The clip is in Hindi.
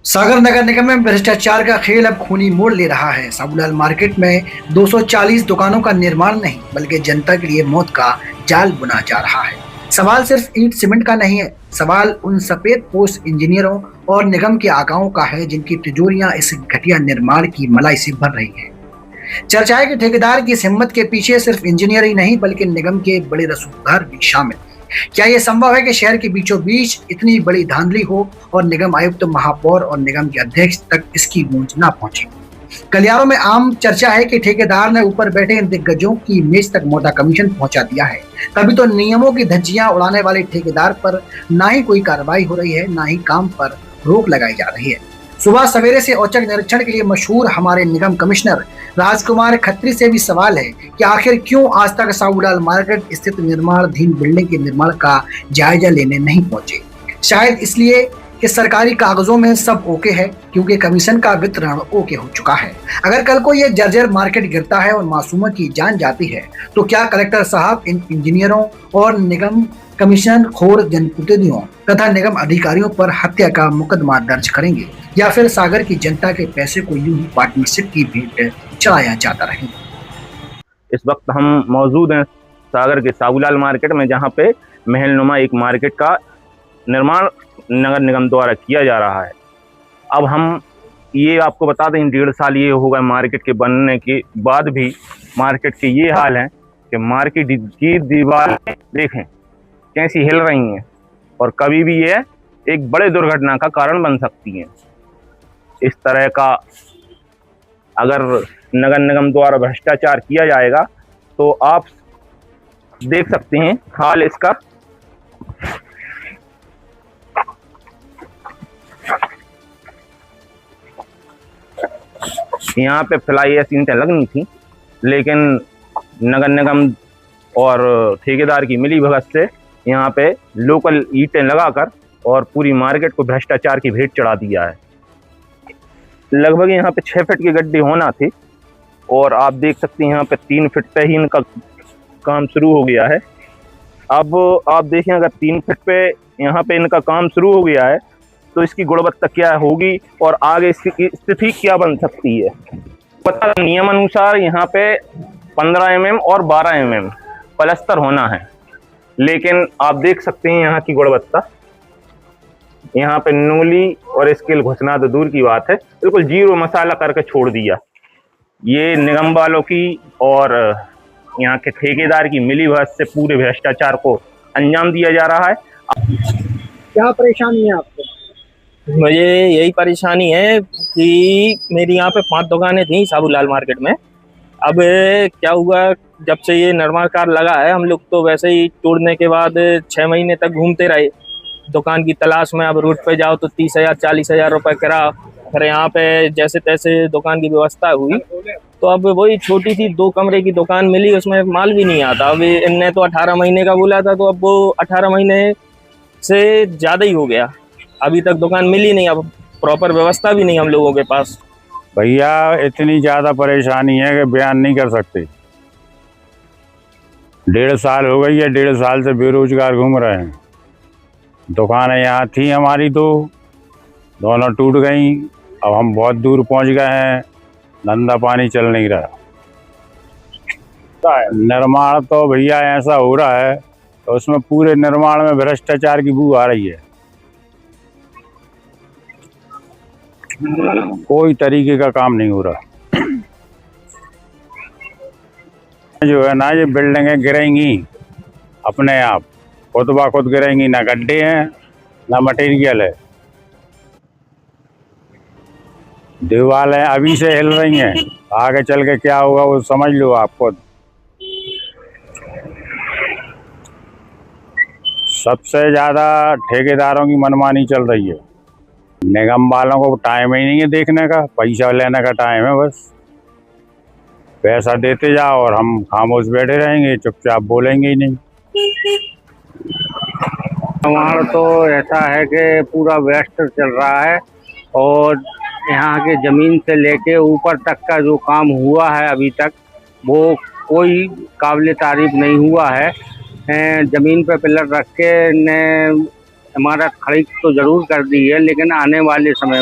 सागर नगर निगम में भ्रष्टाचार का खेल अब खूनी मोड़ ले रहा है। साबूलाल मार्केट में 240 दुकानों का निर्माण नहीं बल्कि जनता के लिए मौत का जाल बुना जा रहा है। सवाल सिर्फ ईंट सीमेंट का नहीं है, सवाल उन सफेद पोस्ट इंजीनियरों और निगम के आकाओं का है जिनकी तिजोरियां इस घटिया निर्माण की मलाई से भर रही है। चर्चा है कि ठेकेदार की इस हिम्मत के पीछे सिर्फ इंजीनियर ही नहीं बल्कि निगम के बड़े रसूखदार भी शामिल हैं। क्या यह संभव है कि शहर के बीचों बीच इतनी बड़ी धांधली हो और निगम आयुक्त, महापौर और निगम के अध्यक्ष तक इसकी गूंज न पहुंचे? गलियारों में आम चर्चा है कि ठेकेदार ने ऊपर बैठे इन दिग्गजों की मेज तक मोटा कमीशन पहुंचा दिया है। तभी तो नियमों की धज्जियां उड़ाने वाले ठेकेदार पर ना ही कोई कार्रवाई हो रही है, ना ही काम पर रोक लगाई जा रही है। सुबह सवेरे से औचक निरीक्षण के लिए मशहूर हमारे निगम कमिश्नर राजकुमार खत्री से भी सवाल है कि आखिर क्यों आज तक साबूलाल मार्केट स्थित निर्माणाधीन बिल्डिंग के निर्माण का जायजा लेने नहीं पहुंचे। शायद इसलिए कि सरकारी कागजों में सब ओके है, क्योंकि कमीशन का वितरण ओके हो चुका है। अगर कल को ये जर्जर मार्केट गिरता है और मासूमों की जान जाती है तो क्या कलेक्टर साहब इन इंजीनियरों और निगम कमीशन खोर जनप्रतिनिधियों तथा निगम अधिकारियों पर हत्या का मुकदमा दर्ज करेंगे, या फिर सागर की जनता के पैसे को यूं ही पार्टनरशिप की भेंट चढ़ाया जाता रहेगा? इस वक्त हम मौजूद हैं सागर के साबूलाल मार्केट में, जहां पे महलनुमा एक मार्केट का निर्माण नगर निगम द्वारा किया जा रहा है। अब हम ये आपको बता दें, 1.5 साल ये होगा मार्केट के बनने के बाद भी मार्केट के ये हाल है कि मार्केट की दीवार देखें कैसी हिल रही हैं और कभी भी ये एक बड़े दुर्घटना का कारण बन सकती हैं। इस तरह का अगर नगर निगम द्वारा भ्रष्टाचार किया जाएगा तो आप देख सकते हैं हाल इसका। यहाँ पे फ्लाई ऐसी ईंटें लगनी थी, लेकिन नगर निगम और ठेकेदार की मिली भगत से यहाँ पे लोकल ईंटें लगाकर और पूरी मार्केट को भ्रष्टाचार की भेंट चढ़ा दिया है। लगभग यहाँ पे 6 फीट के गड्ढे होना थे और आप देख सकते हैं यहाँ पे 3 फीट पे ही इनका काम शुरू हो गया है। अब आप देखें, अगर 3 फीट पे यहाँ पे इनका काम शुरू हो गया है तो इसकी गुणवत्ता क्या होगी और आगे इसकी स्थिति क्या बन सकती है। पता नियम अनुसार यहाँ पे 15 mm और 12 mm पलस्तर होना है, लेकिन आप देख सकते हैं यहाँ की गुणवत्ता। यहाँ पे नूली और स्केल घुसना तो दूर की बात है, बिल्कुल जीरो मसाला करके छोड़ दिया। ये निगम वालों की और यहाँ के ठेकेदार की मिलीभगत से पूरे भ्रष्टाचार को अंजाम दिया जा रहा है। क्या परेशानी है आपको? मुझे यही परेशानी है कि मेरी यहाँ पे 5 दुकानें थी साबूलाल मार्केट में। अब क्या हुआ, जब से ये निर्माण कार्य लगा है, हम लोग तो वैसे ही तोड़ने के बाद 6 महीने तक घूमते रहे दुकान की तलाश में। अब रोड पे जाओ तो 30,000 40,000 रुपये किराया, फिर यहाँ पे जैसे तैसे दुकान की व्यवस्था हुई तो अब वही छोटी सी 2 कमरे की दुकान मिली, उसमें माल भी नहीं आता। अब इनने तो 18 महीने का बोला था, तो अब वो 18 महीने से ज़्यादा ही हो गया, अभी तक दुकान मिली नहीं। अब प्रॉपर व्यवस्था भी नहीं हम लोगों के पास। भैया इतनी ज़्यादा परेशानी है कि बयान नहीं कर सकते। 1.5 साल हो गई है, 1.5 साल से बेरोजगार घूम रहे हैं। दुकानें यहाँ थी हमारी, तो दोनों टूट गई। अब हम बहुत दूर पहुँच गए हैं, धंधा पानी चल नहीं रहा। निर्माण तो भैया ऐसा हो रहा है तो उसमें पूरे निर्माण में भ्रष्टाचार की बू आ रही है। कोई तरीके का काम नहीं हो रहा। जो है ना, ये बिल्डिंगें गिरेंगी अपने आप, खुद ब खुद गिरेंगी। ना गड्ढे हैं ना मटेरियल है, दीवारें अभी से हिल रही हैं, आगे चल के क्या होगा वो समझ लो आप खुद। सबसे ज़्यादा ठेकेदारों की मनमानी चल रही है। निगम वालों को टाइम ही नहीं है देखने का, पैसा लेने का टाइम है बस। पैसा देते जाओ और हम खामोश बैठे रहेंगे, चुपचाप बोलेंगे ही नहीं। हमारा तो ऐसा है कि पूरा व्यस्त चल रहा है और यहाँ के ज़मीन से लेके ऊपर तक का जो काम हुआ है अभी तक वो कोई काबिल तारीफ नहीं हुआ है। ज़मीन पे पिलर रख के ने इमारत खड़ी तो ज़रूर कर दी है, लेकिन आने वाले समय